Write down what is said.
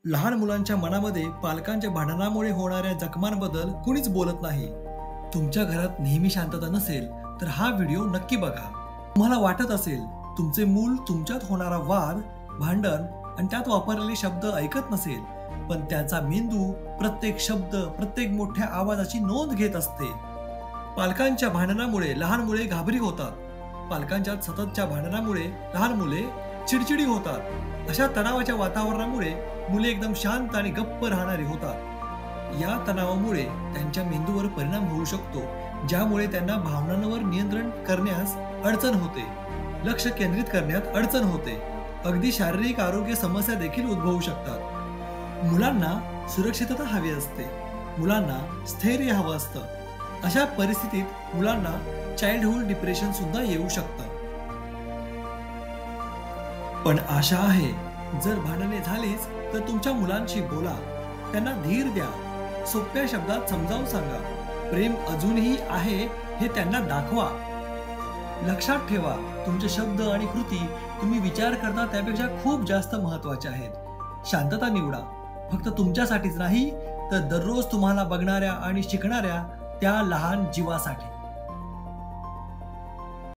लहान मुलांच्या मनामध्ये पालकांच्या भांडणामुळे होणाऱ्या जखमांबद्दल कुणीच बोलत नाही. तुमच्या घरात नेहमी शांतता नसेल तर हा व्हिडिओ नक्की बघा. तुम्हाला वाटत असेल तुमचे मूल तुमच्यात होणारा वाद, भांडण आणि त्यात वापरलेले शब्द ऐकत नसेल, पण त्याचा मेंदू प्रत्येक शब्द, प्रत्येक मोठ्या आवाजाची नोंद घेत असते. पालकांच्या भांडणामुळे लहान मुले घाबरी होतात. पालकांच्या सततच्या भांडणामुळे लहान मुले चिडचिडी होतात. अशा तणावाच्या वातावरणामुळे मुले एकदम शांत आणि गप्प राहणारी होतात. या तणावामुळे त्यांच्या मेंदूवर परिणाम होऊ शकतो, ज्यामुळे त्यांना भावनांवर नियंत्रण करण्यास अडचण होते, लक्ष केंद्रित करण्यात अडचण होते, अगदी शारीरिक आरोग्य समस्या देखील उद्भवू शकतात. मुलांना सुरक्षितता हवी असते, मुलांना स्थैर्य हवं असतं. अशा परिस्थितीत मुलांना चाइल्डहुड डिप्रेशन सुद्धा येऊ शकतं. पण आशा आहे, जर भांडणे झालीच तर तुमच्या मुलांशी बोला, त्यांना धीर द्या, सोप्या शब्दात समजावून सांगा. प्रेम अजूनही आहे हे त्यांना दाखवा. लक्षात ठेवा, तुमचे शब्द आणि कृती तुम्ही विचार करता त्यापेक्षा खूप जास्त महत्त्वाचे आहेत. शांतता निवडा, फक्त तुमच्यासाठीच नाही तर दररोज तुम्हाला बघणाऱ्या आणि शिकणाऱ्या त्या लहान जीवासाठी.